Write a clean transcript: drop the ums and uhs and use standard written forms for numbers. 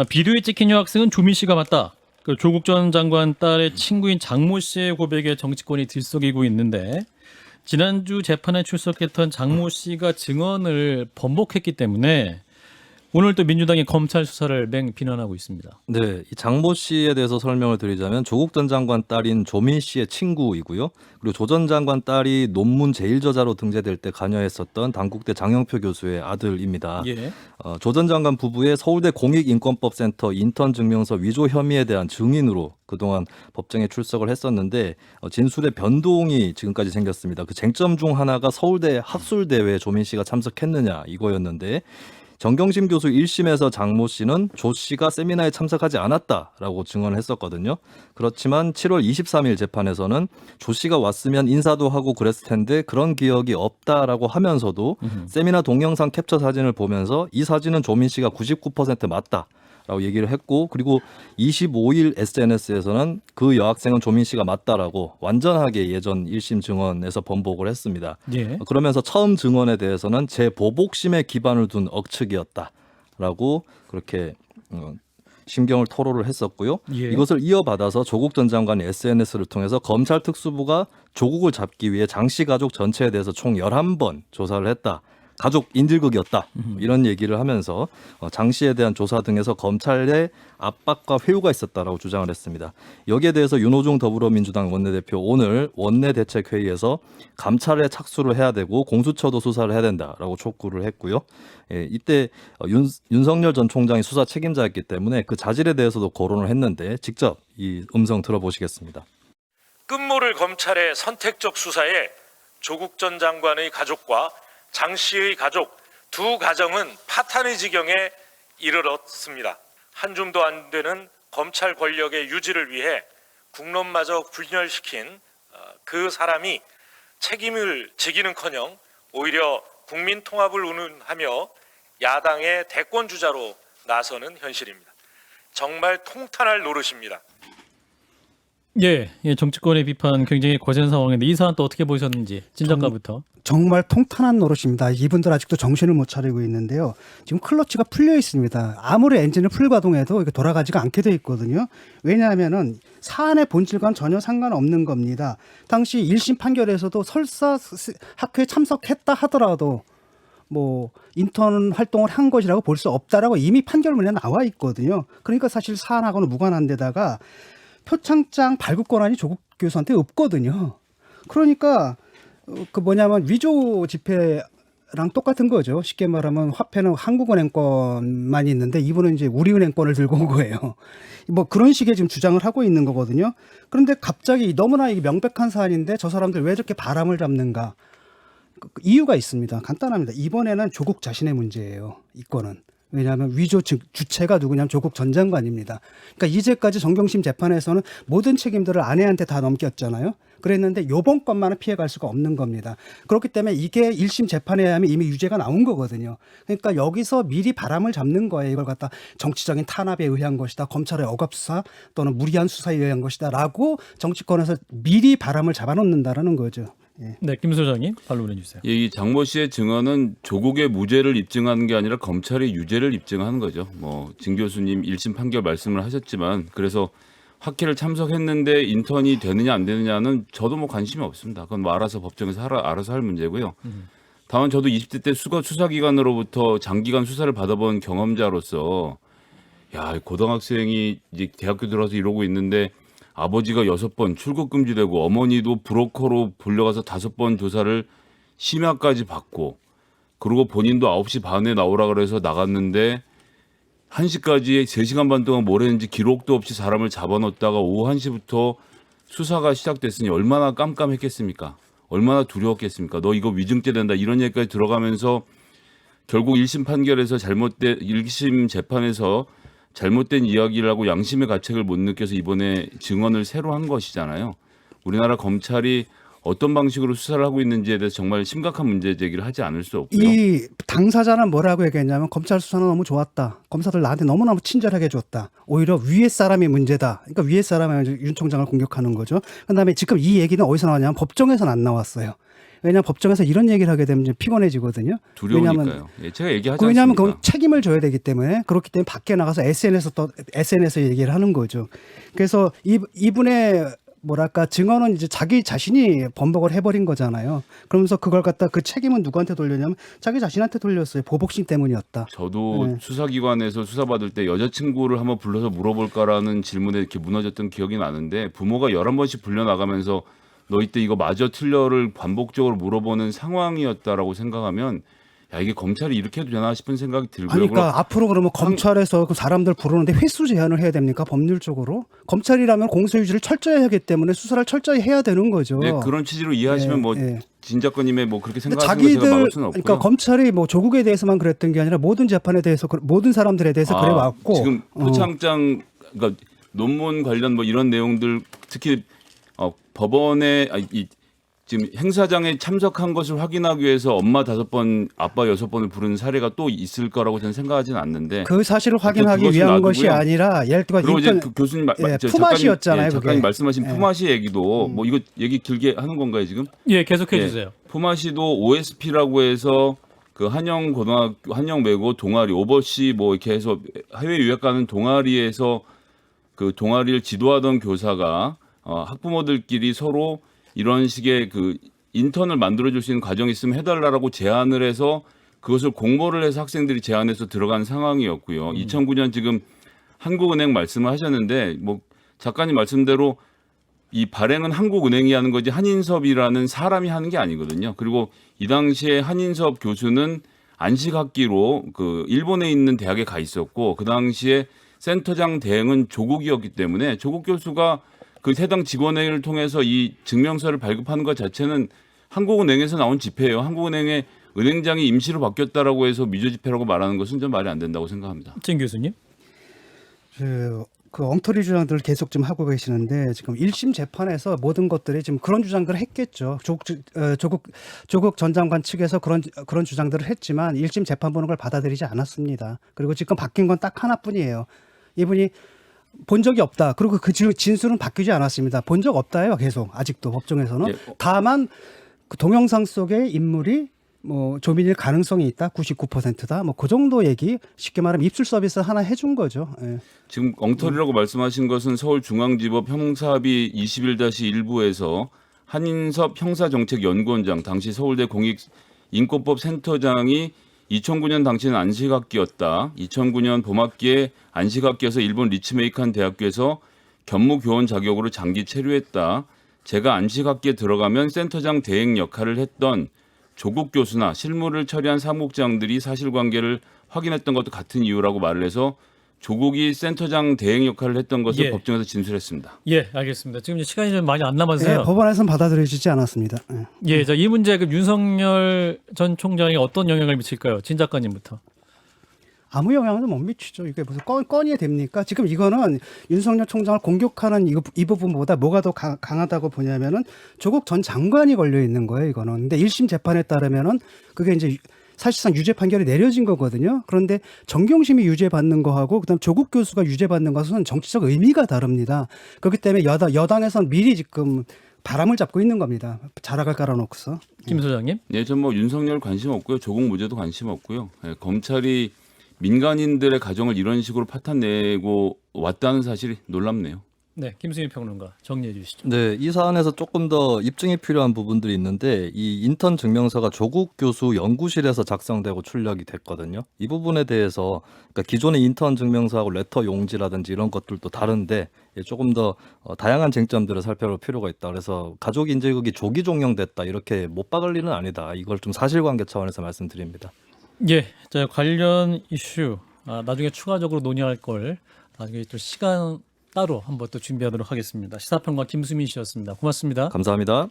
비디오에 찍힌 여학생은 조민 씨가 맞다. 조국 전 장관 딸의 친구인 장모 씨의 고백에 정치권이 들썩이고 있는데 지난주 재판에 출석했던 장모 씨가 증언을 번복했기 때문에 오늘 또 민주당이 검찰 수사를 맹비난하고 있습니다. 네, 이 장모 씨에 대해서 설명을 드리자면 조국 전 장관 딸인 조민 씨의 친구이고요. 그리고 조 전 장관 딸이 논문 제1저자로 등재될 때 관여했었던 단국대 장영표 교수의 아들입니다. 예. 조 전 장관 부부의 서울대 공익인권법센터 인턴 증명서 위조 혐의에 대한 증인으로 그동안 법정에 출석을 했었는데 진술의 변동이 지금까지 생겼습니다. 그 쟁점 중 하나가 서울대 학술대회에 조민 씨가 참석했느냐 이거였는데 정경심 교수 1심에서 장모 씨는 조 씨가 세미나에 참석하지 않았다라고 증언을 했었거든요. 그렇지만 7월 23일 재판에서는 조 씨가 왔으면 인사도 하고 그랬을 텐데 그런 기억이 없다라고 하면서도 세미나 동영상 캡처 사진을 보면서 이 사진은 조민 씨가 99% 맞다. 라고 얘기를 했고 그리고 25일 SNS에서는 그 여학생은 조민 씨가 맞다라고 완전하게 예전 1심 증언에서 번복을 했습니다. 예. 그러면서 처음 증언에 대해서는 제 보복심에 기반을 둔 억측이었다라고 그렇게 심경을 토로를 했었고요. 예. 이것을 이어받아서 조국 전 장관의 SNS를 통해서 검찰 특수부가 조국을 잡기 위해 장 씨 가족 전체에 대해서 총 11번 조사를 했다. 가족 인질극이었다 이런 얘기를 하면서 장 씨에 대한 조사 등에서 검찰의 압박과 회유가 있었다라고 주장을 했습니다. 여기에 대해서 윤호중 더불어민주당 원내대표 오늘 원내대책회의에서 감찰에 착수를 해야 되고 공수처도 수사를 해야 된다라고 촉구를 했고요. 이때 윤석열 전 총장이 수사 책임자였기 때문에 그 자질에 대해서도 거론을 했는데 직접 이 음성 들어보시겠습니다. 끝모를 검찰의 선택적 수사에 조국 전 장관의 가족과 장 씨의 가족 두 가정은 파탄의 지경에 이르렀습니다. 한 줌도 안 되는 검찰 권력의 유지를 위해 국론마저 분열시킨 그 사람이 책임을 지기는커녕 오히려 국민 통합을 운운하며 야당의 대권 주자로 나서는 현실입니다. 정말 통탄할 노릇입니다. 예, 정치권의 비판 굉장히 거센 상황인데 이 사안 또 어떻게 보셨는지 진 작가부터. 정말 통탄한 노릇입니다. 이분들 아직도 정신을 못 차리고 있는데요. 지금 클러치가 풀려 있습니다. 아무리 엔진을 풀가동해도 이게 돌아가지가 않게 돼 있거든요. 왜냐하면은 사안의 본질과는 전혀 상관없는 겁니다. 당시 1심 판결에서도 설사 학회에 참석했다 하더라도 뭐 인턴 활동을 한 것이라고 볼 수 없다라고 이미 판결문에 나와 있거든요. 그러니까 사실 사안하고는 무관한 데다가 표창장 발급 권한이 조국 교수한테 없거든요. 그러니까 그 뭐냐면 위조 지폐랑 똑같은 거죠. 쉽게 말하면 화폐는 한국은행권만 있는데 이분은 이제 우리은행권을 들고 온 거예요. 뭐 그런 식의 지금 주장을 하고 있는 거거든요. 그런데 갑자기 너무나 이게 명백한 사안인데 저 사람들 왜 저렇게 바람을 잡는가? 이유가 있습니다. 간단합니다. 이번에는 조국 자신의 문제예요. 이 건은. 왜냐하면 위조 주체가 누구냐면 조국 전 장관입니다. 그러니까 이제까지 정경심 재판에서는 모든 책임들을 아내한테 다 넘겼잖아요. 그랬는데 이번 건만은 피해갈 수가 없는 겁니다. 그렇기 때문에 이게 1심 재판에 하면 이미 유죄가 나온 거거든요. 그러니까 여기서 미리 바람을 잡는 거예요. 이걸 갖다 정치적인 탄압에 의한 것이다. 검찰의 억압수사 또는 무리한 수사에 의한 것이다. 라고 정치권에서 미리 바람을 잡아놓는다라는 거죠. 예. 네, 김 소장님 반론해 주세요. 이 장모 씨의 증언은 조국의 무죄를 입증하는 게 아니라 검찰의 유죄를 입증하는 거죠. 뭐 진 교수님 1심 판결 말씀을 하셨지만 그래서 학회를 참석했는데 인턴이 되느냐 안 되느냐는 저도 뭐 관심이 없습니다. 그건 뭐 알아서 법정에서 알아서 할 문제고요. 다만 저도 20대 때 수사기관으로부터 장기간 수사를 받아본 경험자로서 야, 고등학생이 이제 대학교 들어서 이러고 있는데 아버지가 6번 출국 금지되고 어머니도 브로커로 불려가서 5번 조사를 심야까지 받고 그리고 본인도 9시 반에 나오라 그래서 나갔는데 1시까지 3시간 반 동안 뭘 했는지 기록도 없이 사람을 잡아놓다가 오후 1시부터 수사가 시작됐으니 얼마나 깜깜했겠습니까? 얼마나 두려웠겠습니까? 너 이거 위증죄 된다 이런 얘기까지 들어가면서 결국 1심 판결에서 1심 재판에서 잘못된 이야기를 하고 양심의 가책을 못 느껴서 이번에 증언을 새로 한 것이잖아요. 우리나라 검찰이 어떤 방식으로 수사를 하고 있는지에 대해서 정말 심각한 문제 제기를 하지 않을 수 없고요. 이 당사자는 뭐라고 얘기했냐면 검찰 수사는 너무 좋았다. 검사들 나한테 너무너무 친절하게 줬다. 오히려 위에 사람이 문제다. 그러니까 위에 사람이 윤 총장을 공격하는 거죠. 그다음에 지금 이 얘기는 어디서 나왔냐면 법정에서는 안 나왔어요. 왜냐하면 법정에서 이런 얘기를 하게 되면 이제 피곤해지거든요. 두려우니까요. 예, 제가 얘기하지 왜냐하면 않습니까? 그건 책임을 져야 되기 때문에 그렇기 때문에 밖에 나가서 SNS에 얘기를 하는 거죠. 그래서 이분의 뭐랄까 증언은 이제 자기 자신이 번복을 해버린 거잖아요. 그러면서 그걸 갖다 그 책임은 누구한테 돌렸냐면 자기 자신한테 돌렸어요. 보복심 때문이었다. 저도 네. 수사기관에서 수사받을 때 여자친구를 한번 불러서 물어볼까라는 질문에 이렇게 무너졌던 기억이 나는데 부모가 11번씩 불려나가면서 너 이때 이거 맞아 틀려를 반복적으로 물어보는 상황이었다라고 생각하면 야 이게 검찰이 이렇게 해도 되나 싶은 생각이 들고요. 그러니까 앞으로 그러면 검찰에서 그 사람들 부르는데 횟수 제한을 해야 됩니까? 법률적으로? 검찰이라면 공소유지를 철저히 하기 때문에 수사를 철저히 해야 되는 거죠. 네, 그런 취지로 이해하시면 예, 뭐 예. 진 작가님의 뭐 그렇게 근데 생각하시는 거 제가 자기들 막을 수는 없고요. 그러니까 검찰이 뭐 조국에 대해서만 그랬던 게 아니라 모든 재판에 대해서 모든 사람들에 대해서 그래 왔고 지금 표창장 그러니까 논문 관련 뭐 이런 내용들 특히 법원에 지금 행사장에 참석한 것을 확인하기 위해서 엄마 5번, 아빠 6번을 부르는 사례가 또 있을 거라고 저는 생각하지는 않는데 그 사실을 확인하기 그것은 위한 놔두고요. 것이 아니라 예를 들어 그리고 이제 인턴 그 교수님 품앗이였잖아요. 작가님 그게. 말씀하신 예. 품앗이 얘기도 뭐 이거 얘기 길게 하는 건가요 지금? 예, 계속해 주세요. 품앗이도 OSP라고 해서 그 한영 고등학교 한영 외고 동아리 오버시 뭐 이렇게 해서 해외 유학 가는 동아리에서 그 동아리를 지도하던 교사가 학부모들끼리 서로 이런 식의 그 인턴을 만들어줄 수 있는 과정이 있으면 해달라고 제안을 해서 그것을 공모를 해서 학생들이 제안해서 들어간 상황이었고요. 2009년 지금 한국은행 말씀을 하셨는데 뭐 작가님 말씀대로 이 발행은 한국은행이 하는 거지 한인섭이라는 사람이 하는 게 아니거든요. 그리고 이 당시에 한인섭 교수는 안식학기로 그 일본에 있는 대학에 가 있었고 그 당시에 센터장 대행은 조국이었기 때문에 조국 교수가 그 해당 직원회의를 통해서 이 증명서를 발급하는 것 자체는 한국은행에서 나온 지폐예요. 한국은행의 은행장이 임시로 바뀌었다라고 해서 미조 지폐라고 말하는 것은 좀 말이 안 된다고 생각합니다. 진 교수님. 그 엉터리 주장들을 계속 좀 하고 계시는데 지금 1심 재판에서 모든 것들이 지금 그런 주장들을 했겠죠. 조국 전 장관 측에서 그런 주장들을 했지만 1심 재판 보는 걸 받아들이지 않았습니다. 그리고 지금 바뀐 건 딱 하나뿐이에요. 이분이 본 적이 없다. 그리고 그 진술은 바뀌지 않았습니다. 본 적 없다예요. 계속 아직도 법정에서는. 예. 다만 그 동영상 속의 인물이 뭐 조민일 가능성이 있다. 99%다. 뭐 그 정도 얘기 쉽게 말하면 입술 서비스 하나 해준 거죠. 예. 지금 엉터리라고 말씀하신 것은 서울중앙지법 형사합의 21-1부에서 한인섭 형사정책연구원장 당시 서울대 공익인권법 센터장이 2009년 당시는 안식학기였다. 2009년 봄학기에 안식학기에서 일본 리츠메이칸 대학교에서 견무교원 자격으로 장기 체류했다. 제가 안식학기에 들어가면 센터장 대행 역할을 했던 조국 교수나 실무를 처리한 사무국장들이 사실관계를 확인했던 것도 같은 이유라고 말을 해서 조국이 센터장 대행 역할을 했던 것을 예. 법정에서 진술했습니다. 예, 알겠습니다. 지금 이제 시간이 좀 많이 안 남아서요. 예, 법원에서는 받아들여지지 않았습니다. 예. 예, 자, 이 문제 그 윤석열 전 총장이 어떤 영향을 미칠까요? 진 작가님부터. 아무 영향도 못 미치죠. 이게 무슨 건이 됩니까? 지금 이거는 윤석열 총장을 공격하는 이 부분보다 뭐가 더 강하다고 보냐면은 조국 전 장관이 걸려 있는 거예요. 이거는. 근데 1심 재판에 따르면은 그게 이제 사실상 유죄 판결이 내려진 거거든요. 그런데 정경심이 유죄받는 거하고 그다음 조국 교수가 유죄받는 것은 정치적 의미가 다릅니다. 그렇기 때문에 여당에서는 미리 지금 바람을 잡고 있는 겁니다. 자락을 깔아놓고서. 김 소장님. 네, 전 뭐 윤석열 관심 없고요. 조국 무죄도 관심 없고요. 예, 검찰이 민간인들의 가정을 이런 식으로 파탄내고 왔다는 사실이 놀랍네요. 네, 김수민 평론가 정리해 주시죠. 네, 이 사안에서 조금 더 입증이 필요한 부분들이 있는데 이 인턴 증명서가 조국 교수 연구실에서 작성되고 출력이 됐거든요. 이 부분에 대해서 그러니까 기존의 인턴 증명서하고 레터 용지라든지 이런 것들도 다른데 조금 더 다양한 쟁점들을 살펴볼 필요가 있다. 그래서 가족 인질극이 조기 종영됐다 이렇게 못 박을 일은 아니다. 이걸 좀 사실관계 차원에서 말씀드립니다. 예, 자 관련 이슈 나중에 추가적으로 논의할 걸 나중에 또 시간 따로 한번 또 준비하도록 하겠습니다. 시사평론가 김수민 씨였습니다. 고맙습니다. 감사합니다.